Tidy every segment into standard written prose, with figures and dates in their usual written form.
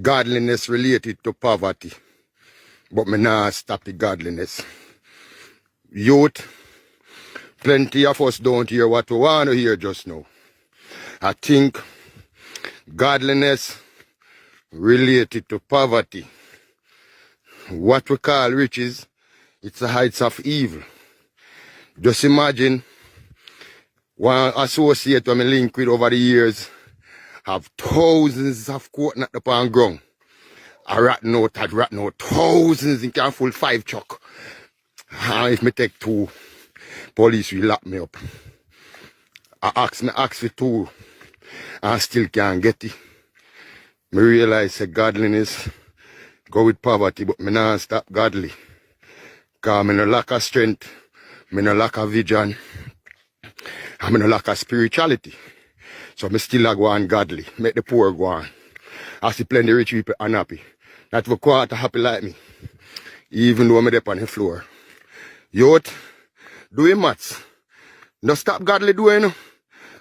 godliness related to poverty. But me nah stop the godliness. Youth, plenty of us don't hear what we want to hear just now. I think godliness related to poverty. What we call riches, it's the heights of evil. Just imagine one associate when I link with over the years have thousands of coconut upon ground. I rat out, thousands in can full 5 truck. And if me take 2, police will lock me up. I ask for 2 and still can't get it. Me realize that godliness go with poverty, but me not stop godly. Cause me no lack of strength, me no lack of vision, and me no lack of spirituality. So me still a go on godly, make the poor go on. I see plenty rich people unhappy. Not for quarter happy like me. Even though I'm up on the floor. Youth, doing maths. No stop godly doing.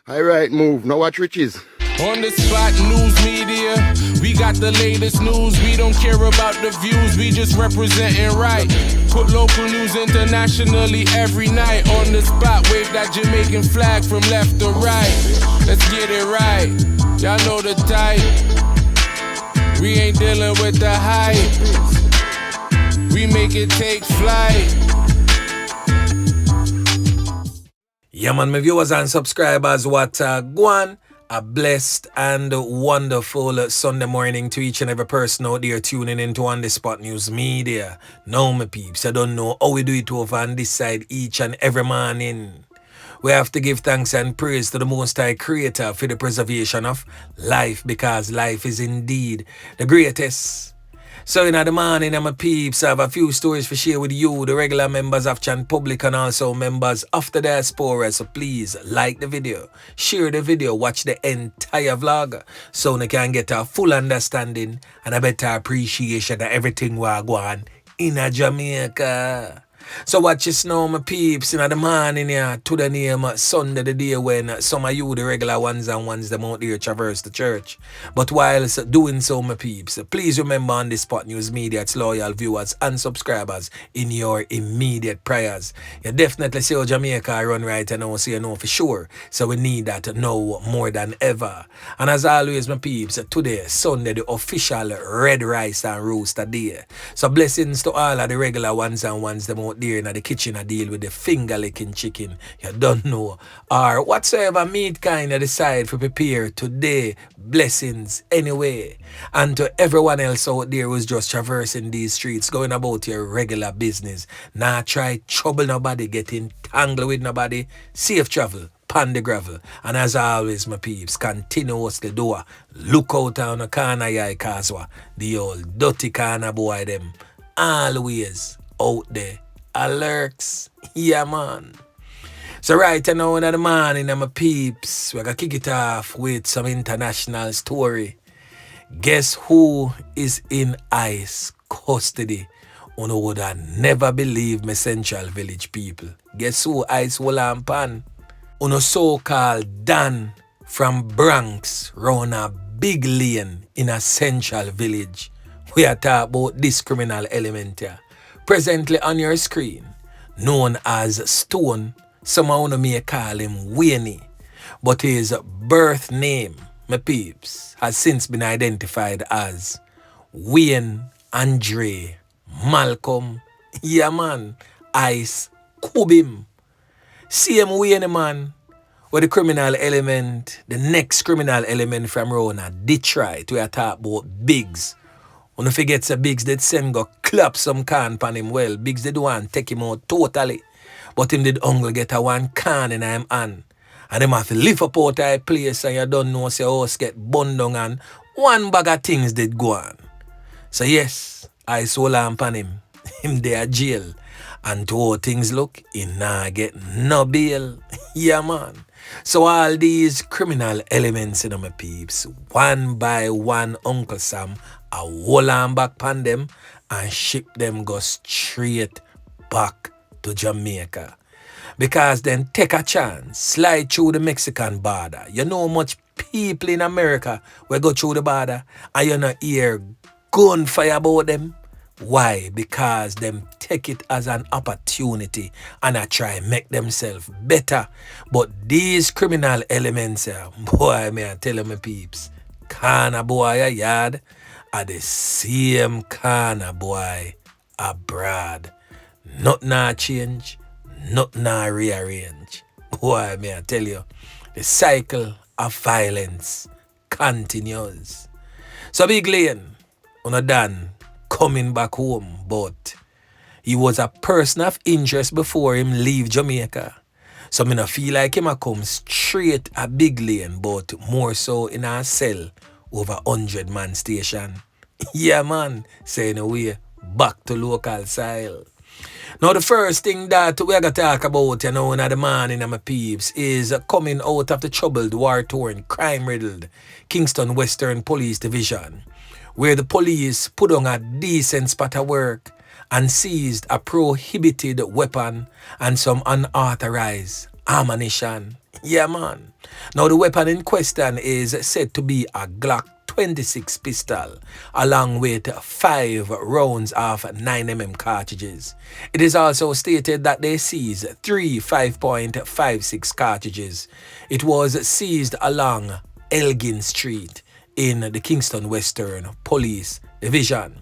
Alright, move. Now watch riches. On the spot, news media. We got the latest news. We don't care about the views. We just representing right. Put local news internationally every night. On the spot, wave that Jamaican flag from left to right. Let's get it right. Y'all know the type. We ain't dealing with the hype. We make it take flight. Yeah, man, my viewers and subscribers, what go on. A blessed and wonderful Sunday morning to each and every person out there tuning into On The Spot News Media. Now, my peeps, I don't know how we do it over on this side each and every morning. We have to give thanks and praise to the Most High Creator for the preservation of life, because life is indeed the greatest. So in the morning, my peeps, I have a few stories for share with you, the regular members of Chan Public and also members of the diaspora. So please like the video, share the video, watch the entire vlog so you can get a full understanding and a better appreciation of everything we are going in Jamaica. So watch this now, my peeps, in the morning here to the name Sunday, the day when some of you, the regular ones and ones, them out here traverse the church. But whilst doing so, my peeps, please remember On The Spot News Media, its loyal viewers and subscribers in your immediate prayers. You definitely see how Jamaica run right now, so you know for sure. So we need that now more than ever. And as always, my peeps, today, Sunday, the official Red Rice and Rooster Day. So blessings to all of the regular ones and ones, them out there in the kitchen, I deal with the finger licking chicken, you don't know, or whatsoever meat kind of decide to prepare today. Blessings anyway. And to everyone else out there who's just traversing these streets, going about your regular business, not try trouble nobody, get entangled with nobody. Safe travel pan the gravel. And as always, my peeps, continuously do look out on the corner yai kaswa, the old dirty corner boy them, always out there. Alerts, yeah man. So right now in the morning, my peeps, we're gonna kick it off with some international story. Guess who is in ICE custody? You would have never believe me, Central Village people. Guess who ICE will pan? So-called Dan from Bronx round a big lane in a Central Village. We are talking about this criminal element here. Presently on your screen, known as Stone, someone may call him Wayne, but his birth name, my peeps, has since been identified as Wayne Andre Malcolm, yeah man, Ice Kubim. Same Wayne man, with the criminal element, the next criminal element from Rona, Detroit, we are talking about Biggs. When you forget the Biggs, they'd send go clap some can pan him well. Biggs did want take him out totally. But him did only get a one can in him hand. And them have to lift up out of a place and you don't know say house get burned down and one bag of things did go on. So yes, I saw lamp on him. Him there jail. And to how things look, he nah get no bail. Yeah man. So all these criminal elements in my peeps, one by one Uncle Sam a hold on back pan them and ship them go straight back to Jamaica. Because then take a chance, slide through the Mexican border. You know how much people in America will go through the border and you not hear gunfire about them. Why? Because them take it as an opportunity and I try make themselves better. But these criminal elements, boy, may I tell you my peeps, Kana boy a yard are the same Kana boy abroad. Nothing nah change, nothing nah rearrange. Boy, may I tell you, the cycle of violence continues. So Big Lane, done coming back home, but he was a person of interest before him leave Jamaica. So me no feel like him a come straight a Big Lane, but more so in a cell over 100-man station. Yeah man, saying away back to local style. Now the first thing that we're going to talk about, in the morning of my peeps, is coming out of the troubled, war-torn, crime-riddled Kingston Western Police Division, where the police put on a decent spot of work and seized a prohibited weapon and some unauthorized ammunition. Yeah man. Now the weapon in question is said to be a Glock 26 pistol, along with 5 rounds of 9mm cartridges. It is also stated that they seized 3 5.56 cartridges. It was seized along Elgin Street in the Kingston Western Police Division.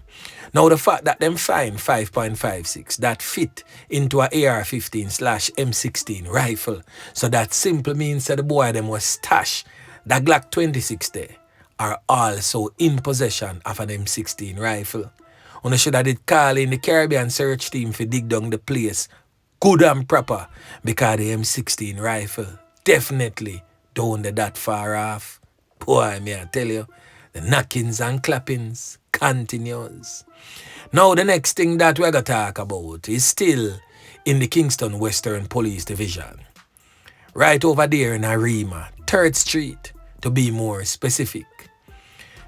Now the fact that them find 5.56 that fit into a AR-15/M16 rifle, so that simply means that the boy them was stash the Glock 26 there, are also in possession of an M16 rifle. You should have did call in the Caribbean search team for dig down the place good and proper, because the M16 rifle definitely don't that far off. Boy, may I tell you, the knockings and clappings continues. Now the next thing that we're going to talk about is still in the Kingston Western Police Division. Right over there in Arima, 3rd Street, to be more specific.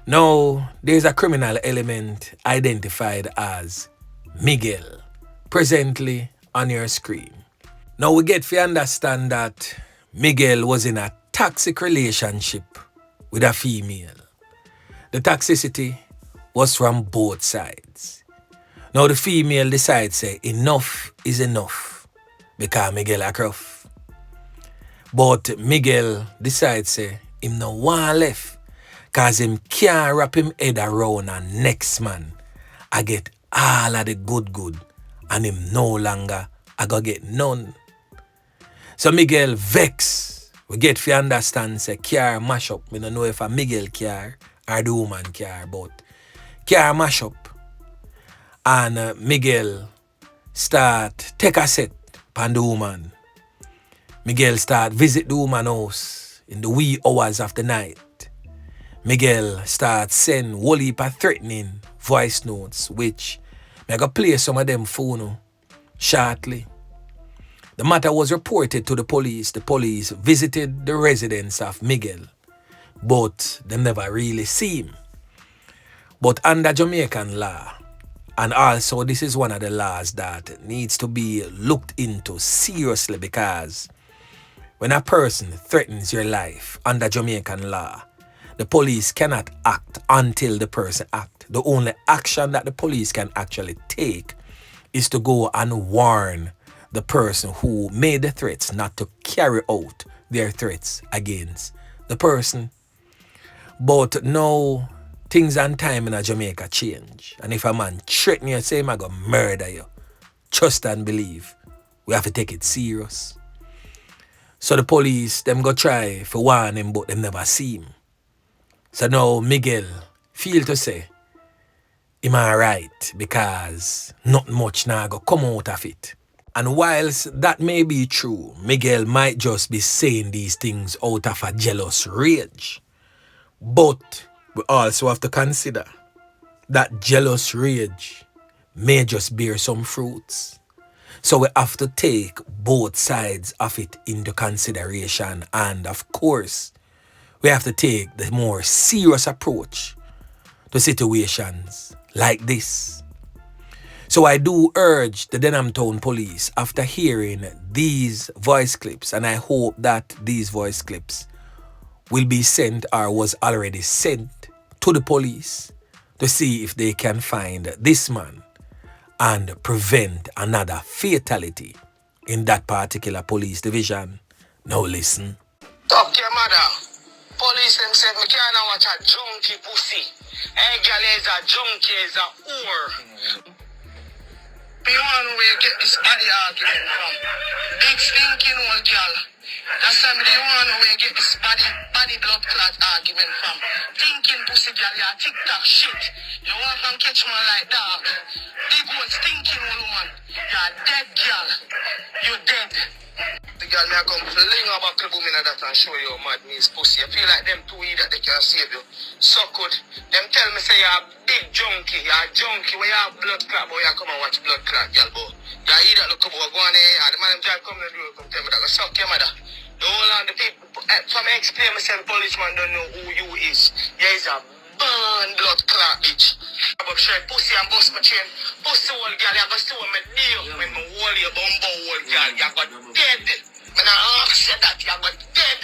Now, there's a criminal element identified as Miguel, presently on your screen. Now, we get to understand that Miguel was in a toxic relationship with a female. The toxicity was from both sides. Now, the female decides, say, enough is enough, because Miguel a gruff. But Miguel decides, say, him no one left, cause him can't wrap him head around a next man. I get all of the good, and him no longer I go get none. So Miguel vex. We get to understand, say, car mash up. We don't know if a Miguel car or the woman car, but car mash up. And Miguel start take a set upon the woman. Miguel start visit the woman house in the wee hours of the night. Miguel start send whole heap of threatening voice notes, which I go play some of them phone shortly. The matter was reported to the police. The police visited the residence of Miguel, but they never really see him. But under Jamaican law, and also this is one of the laws that needs to be looked into seriously, because when a person threatens your life under Jamaican law, the police cannot act until the person acts. The only action that the police can actually take is to go and warn the person who made the threats not to carry out their threats against the person. But now, things and time in Jamaica change. And if a man threaten you, say, I'm going to murder you, trust and believe, we have to take it serious. So the police, them go try for warn him, but them never see him. So now Miguel feel to say, am I right? Because not much now go come out of it. And whilst that may be true, Miguel might just be saying these things out of a jealous rage. But we also have to consider that jealous rage may just bear some fruits. So we have to take both sides of it into consideration. And of course, we have to take the more serious approach to situations like this. So I do urge the Denham Town Police, after hearing these voice clips, and I hope that these voice clips will be sent or was already sent to the police to see if they can find this man and prevent another fatality in that particular police division. Now listen. Talk to your mother. Police them said me can't watch a junkie pussy. Hey girl is a junkie, is a whore. Me want where you get this body argument from. Big stinking old girl. That's why me want where you get this body blood clot argument from. Thinking pussy girl, you TikTok shit. You want to catch man like dog. Big old stinking old woman. You're dead girl. You dead. The girl may come fling a buckle boom in that and show you how mad me is pussy. You feel like them two that they can save you. So good. Them tell me say you're a big junkie. You're a junkie. When you have blood clot, boy, you come and watch blood clot, girl, boy. You hear that look up, go on here. The man them drive come to the door, come tell me that. Go suck your mother. The whole of the people, for me explain myself, policeman don't know who you is. You is a burn blood clot, bitch. I'm up straight pussy and bust my chain. Pussy old girl, you go see what me deal. When me hold your bumbo old girl, you got dead. When I ask you that, you got dead.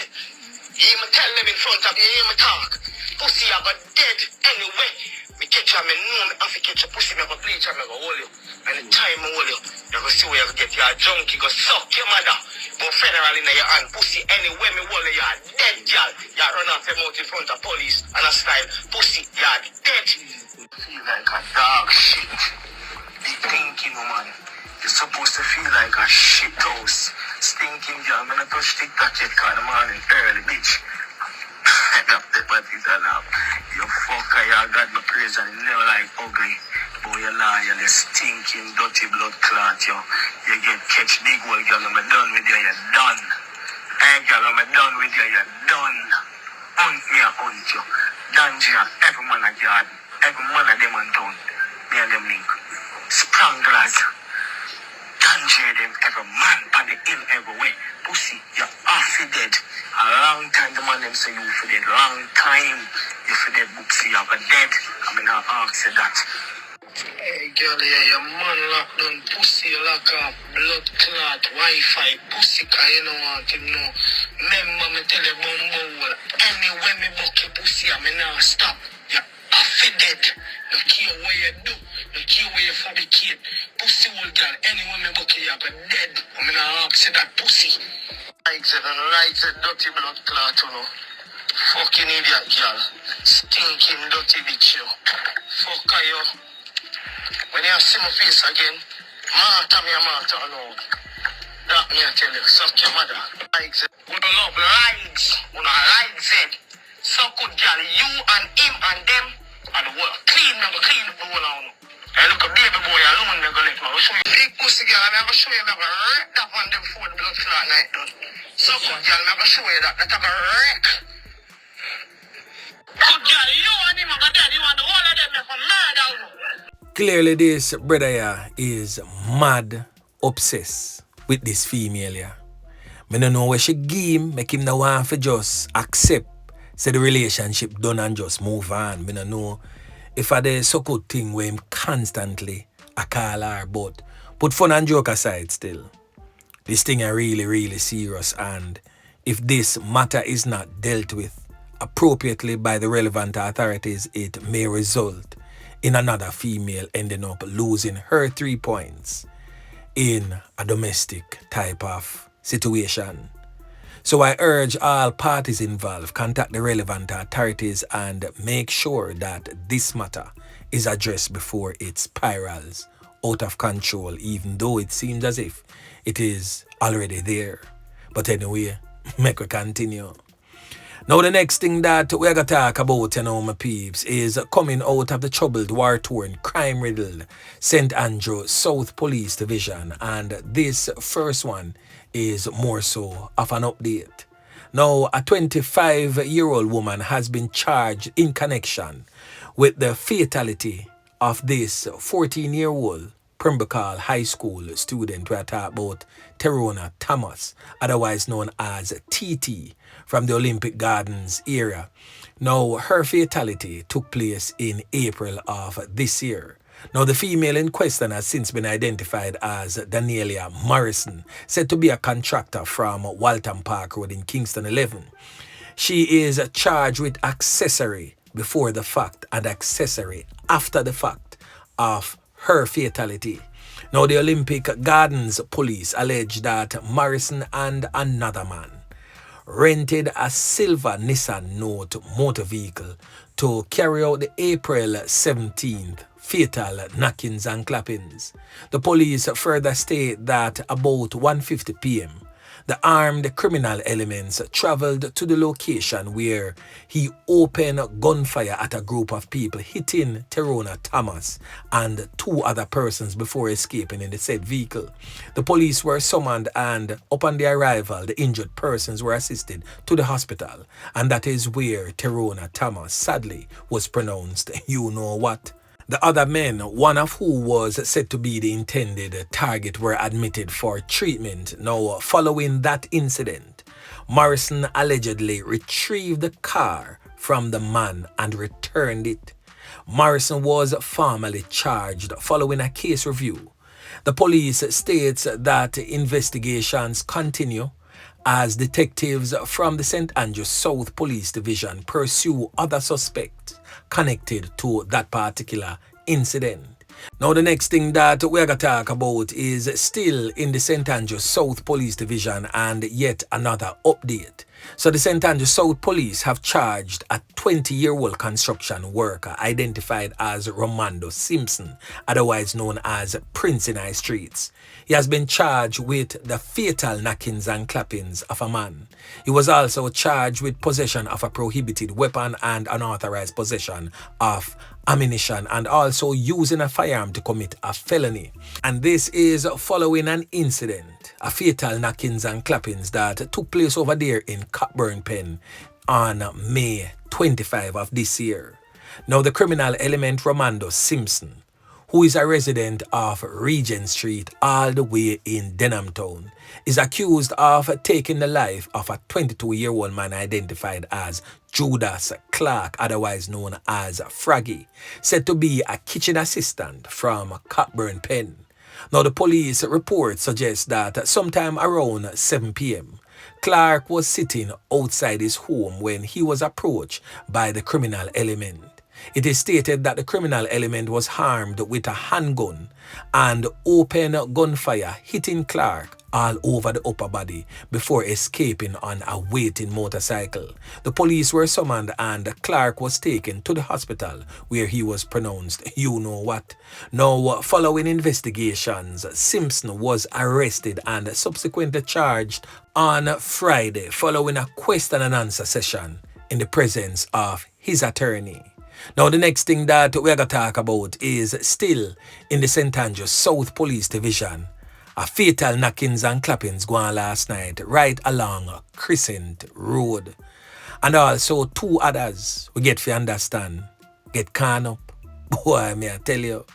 You hear me tell them in front of you, you hear me talk. Pussy, you got dead anyway. Me catch you, me know me have to catch you. Pussy, me go bleach and me go hold you. And the time I hold you, you go see where you get your junkie, go suck your mother. But federal in your hand, pussy, anyway me hold you, you're dead, girl. You run off your mouth in front of police and a style. Pussy, you're dead. Feel like a dog shit. Big thinking woman. You're supposed to feel like a shit house. Stinking girl, I'm not touch TikTok yet, cause the morning early, bitch. That pepper is a laugh. You fucker, you got me praise and you never like ugly. Boy, you liar, you stinking, dirty blood clot, yo. You get catch big old girl, I'm done with you, you're done. Hey girl, I'm done with you, you're done. Hunt me, I hunt you. Danger, every man a yard. Every man of them on town. Me and them link. Spranglers. Danger them, every man on the hill everywhere. Pussy, you're off dead. A long time the man them say you for dead. Long time you for dead, Booksy, you're dead. I mean, I ask you that. Hey girl, yeah, your man locked down. Pussy, lock up. Blood clot, Wi-Fi. Pussy, cause you don't want him know. Remember me tell you bumbo. Anyway me buck your pussy, I mean, now stop. You're off dead. You care what you do. You care what you fabricate. Pussy old girl, anyway me buck you, you're dead. I mean, I ask you that pussy. Right said and right said dirty blood clot, you know. Fucking idiot, girl. Stinking dirty bitch, you. Fucker, you. When you see my face again, Martha me a Martha alone. That me I tell you, suck your mother. Like said, we don't love rides. We don't ride said. So good girl, you and him and them and the world. Clean, never clean up the whole on. I look a baby boy alone, they're gonna let me. I'll show you big pussy girl, I'm gonna show you that I wreck that on them before the blood clot night done. So good girl, I'm gonna show you that I'm gonna wreck. Good girl, you and him are gonna dead, you and the whole of them are for murder. Clearly this brother here is mad obsessed with this female here. Me don't know where she give him, make him no want for just accept, say the relationship done and just move on. Me don't know if I there so good thing where him constantly I call her, but put fun and joke aside still. This thing are really, really serious, and if this matter is not dealt with appropriately by the relevant authorities, it may result in another female ending up losing her 3 points in a domestic type of situation. So I urge all parties involved, contact the relevant authorities and make sure that this matter is addressed before it spirals out of control, even though it seems as if it is already there. But anyway, make we continue. Now the next thing that we're going to talk about, my peeps, is coming out of the troubled, war-torn, crime-riddled St. Andrew South Police Division. And this first one is more so of an update. Now, a 25-year-old woman has been charged in connection with the fatality of this 14-year-old Pembroke High School student we are talking about, Terona Thomas, otherwise known as TT, from the Olympic Gardens area. Now, her fatality took place in April of this year. Now, the female in question has since been identified as Danielia Morrison, said to be a contractor from Waltham Park Road in Kingston 11. She is charged with accessory before the fact and accessory after the fact of her fatality. Now, the Olympic Gardens police allege that Morrison and another man rented a silver Nissan Note motor vehicle to carry out the April 17th fatal knockings and clappings. The police further state that about 1:50 p.m., the armed criminal elements traveled to the location where he opened gunfire at a group of people, hitting Terona Thomas and two other persons before escaping in the said vehicle. The police were summoned, and upon their arrival, the injured persons were assisted to the hospital, and that is where Terona Thomas sadly was pronounced you know what. The other men, one of who was said to be the intended target, were admitted for treatment. Now, following that incident, Morrison allegedly retrieved the car from the man and returned it. Morrison was formally charged following a case review. The police states that investigations continue as detectives from the St. Andrews South Police Division pursue other suspects connected to that particular incident. Now, the next thing that we're going to talk about is still in the St. Andrews South Police Division, and yet another update. So the St. Andrews South Police have charged a 20-year-old construction worker identified as Romando Simpson, otherwise known as Prince in High Streets. He has been charged with the fatal knockings and clappings of a man. He was also charged with possession of a prohibited weapon and unauthorized possession of ammunition, and also using a firearm to commit a felony. And this is following an incident, a fatal knockings and clappings that took place over there in Cockburn Pen on May 25 of this year. Now, the criminal element Romando Simpson, who is a resident of Regent Street all the way in Denham Town, is accused of taking the life of a 22-year-old man identified as Judas Clark, otherwise known as Fraggy, said to be a kitchen assistant from Cockburn Pen. Now, the police report suggests that sometime around 7 p.m., Clark was sitting outside his home when he was approached by the criminal element. It is stated that the criminal element was armed with a handgun and opened gunfire, hitting Clark all over the upper body before escaping on a waiting motorcycle. The police were summoned and Clark was taken to the hospital where he was pronounced you know what. Now, following investigations, Simpson was arrested and subsequently charged on Friday following a question and answer session in the presence of his attorney. Now, the next thing that we're going to talk about is still in the St. Andrews South Police Division. A fatal knockings and clappings going last night right along Crescent Road. And also two others, we get to understand, get caught up. Boy, may I tell you.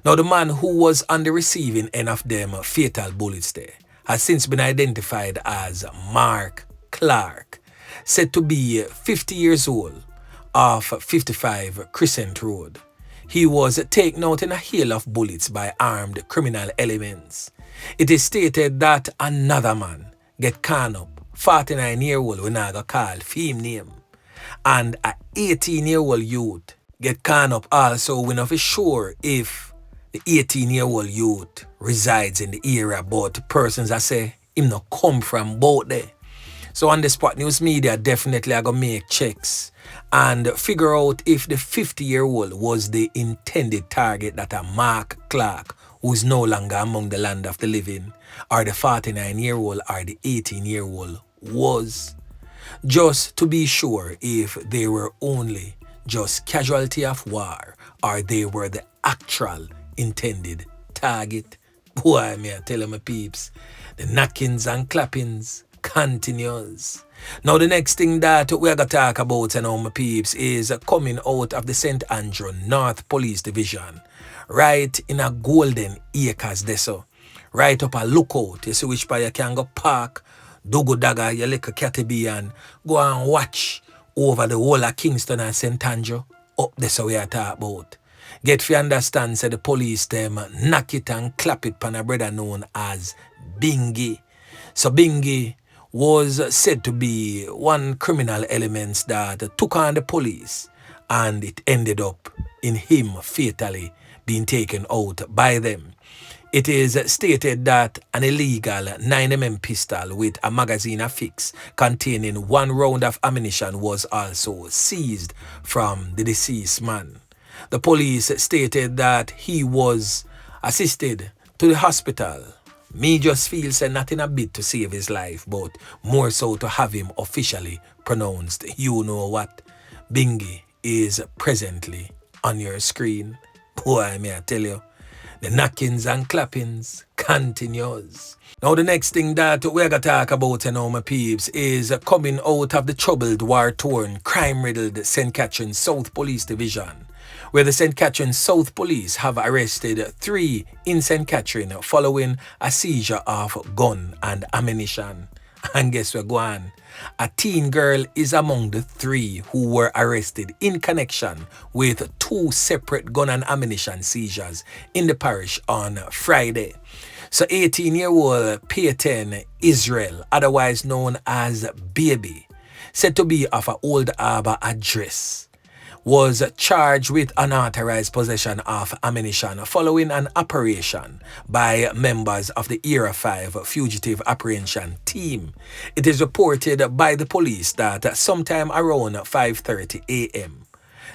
Now, the man who was on the receiving end of them fatal bullets there has since been identified as Mark Clark, said to be 50 years old, of 55 Crescent Road. He was taken out in a hail of bullets by armed criminal elements. It is stated that another man get caught up, 49-year-old, we not gonna call him name, and a 18-year-old youth get caught up also. We're not sure if the 18-year-old youth resides in the area, but persons that say him not come from both there. So on the spot news media definitely are going to make checks and figure out if the 50-year-old was the intended target that a Mark Clark, who is no longer among the land of the living, or the 49-year-old or the 18-year-old was. Just to be sure if they were only just casualty of war or they were the actual intended target. Boy, may I tell you, my peeps, the knockings and clappings continues. Now, the next thing that we're going to talk about, my peeps, is coming out of the St. Andrew North Police Division, right in a Golden Acres there, so right up a lookout. You see which part you can go park, do go dagger, your little catty and go and watch over the whole of Kingston and St. Andrew. Up there, so we are talking about. Get to understand, say the police them knock it and clap it pan a brother known as Bingi. So Bingi was said to be one criminal element that took on the police, and it ended up in him fatally being taken out by them. It is stated that an illegal 9mm pistol with a magazine affixed containing 1 round of ammunition was also seized from the deceased man. The police stated that he was assisted to the hospital. Me just feel say nothing a bit to save his life, but more so to have him officially pronounced. You know what? Bingi is presently on your screen. Boy, may I tell you, the knockings and clappings continues. Now the next thing that we're going to talk about, my peeps, is coming out of the troubled, war-torn, crime-riddled St. Catherine South Police Division, where the St. Catherine South Police have arrested 3 in St. Catherine following a seizure of gun and ammunition. And guess where go on? A teen girl is among the 3 who were arrested in connection with 2 separate gun and ammunition seizures in the parish on Friday. So 18-year-old Peyton Israel, otherwise known as Baby, said to be of an Old Harbour address, was charged with unauthorized possession of ammunition following an operation by members of the Era 5 Fugitive Apprehension Team. It is reported by the police that sometime around 5:30 a.m.,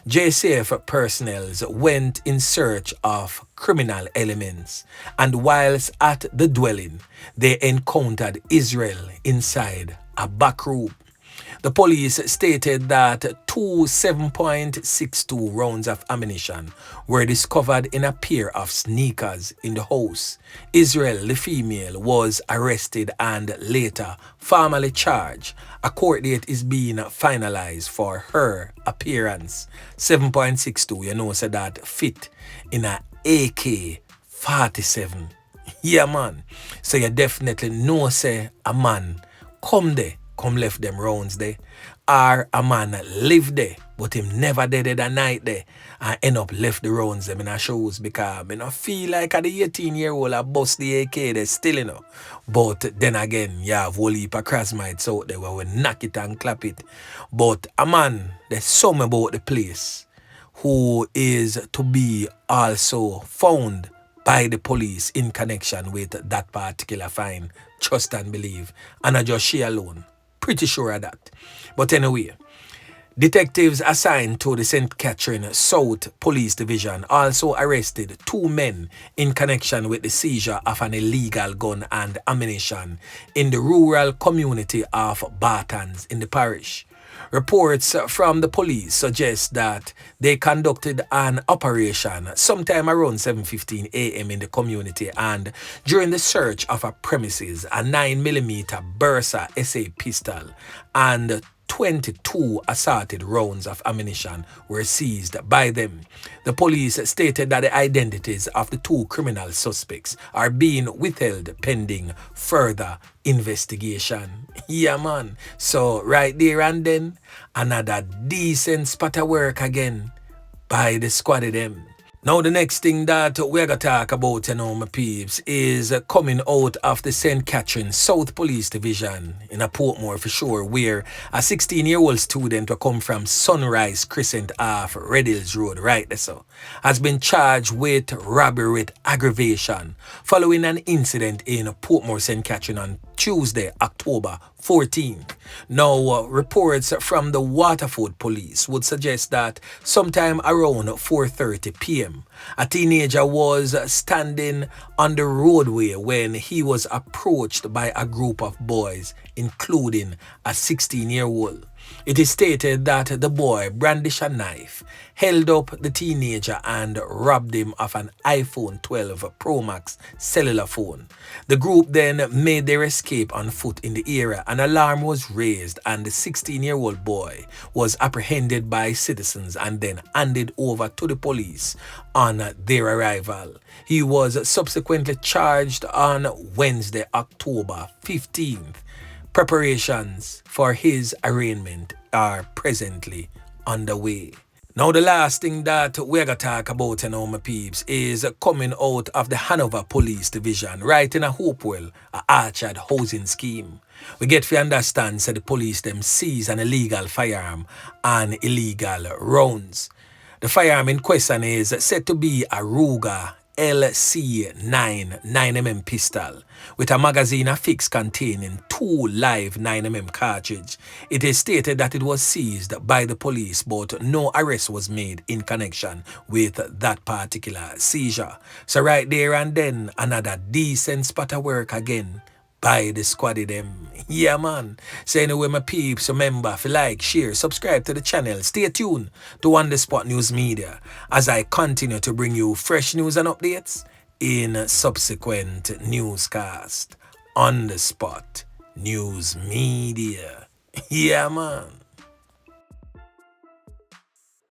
JCF personnel went in search of criminal elements, and whilst at the dwelling, they encountered Israel inside a back room. The police stated that 2 7.62 rounds of ammunition were discovered in a pair of sneakers in the house. Israel, the female, was arrested and later formally charged. A court date is being finalized for her appearance. 7.62, you know, so that fit in a AK-47. Yeah, man. So you definitely know, say, a man come there, come left them rounds there, or a man live there, but him never did it a night there, and end up left the rounds them in a shoes, because I don't feel like at the 18-year-old I bust the AK there still, you know. But then again, you have whole heap of crossmites out there where we knock it and clap it. But a man, there's something about the place who is to be also found by the police in connection with that particular fine. Trust and believe. And I just she alone. Pretty sure of that. But anyway, detectives assigned to the St. Catherine South Police Division also arrested 2 men in connection with the seizure of an illegal gun and ammunition in the rural community of Bartons in the parish. Reports from the police suggest that they conducted an operation sometime around 7:15 a.m. in the community, and during the search of a premises, a 9mm Bersa SA pistol and 22 assorted rounds of ammunition were seized by them. The police stated that the identities of the 2 criminal suspects are being withheld pending further investigation. Yeah, man. So right there and then, another decent spot of work again by the squad of them. Now the next thing that we're going to talk about, my peeps, is coming out of the St. Catherine South Police Division in a Portmore for sure, where a 16-year-old student who come from Sunrise Crescent off Red Hills Road, right there so, has been charged with robbery with aggravation following an incident in Portmore, St. Catherine on Tuesday, October 14th. Now, reports from the Waterford Police would suggest that sometime around 4:30 p.m., a teenager was standing on the roadway when he was approached by a group of boys, including a 16-year-old. It is stated that the boy brandished a knife, held up the teenager and robbed him of an iPhone 12 Pro Max cellular phone. The group then made their escape on foot in the area. An alarm was raised and the 16-year-old boy was apprehended by citizens and then handed over to the police on their arrival. He was subsequently charged on Wednesday, October 15th. Preparations for his arraignment are presently underway. Now the last thing that we're going to talk about, my peeps, is coming out of the Hanover Police Division, right in a Hopewell, a Archard housing scheme. We get to understand, the police them seize an illegal firearm and illegal rounds. The firearm in question is said to be a Ruger LC9 9mm pistol with a magazine affixed containing 2 live 9mm cartridge. It is stated that it was seized by the police, but no arrest was made in connection with that particular seizure. So right there and then, another decent spot of work again by the squaddy them. Yeah, man. So anyway, my peeps, remember, if you like, share, subscribe to the channel. Stay tuned to On The Spot News Media as I continue to bring you fresh news and updates in subsequent newscast. On The Spot News Media. Yeah, man.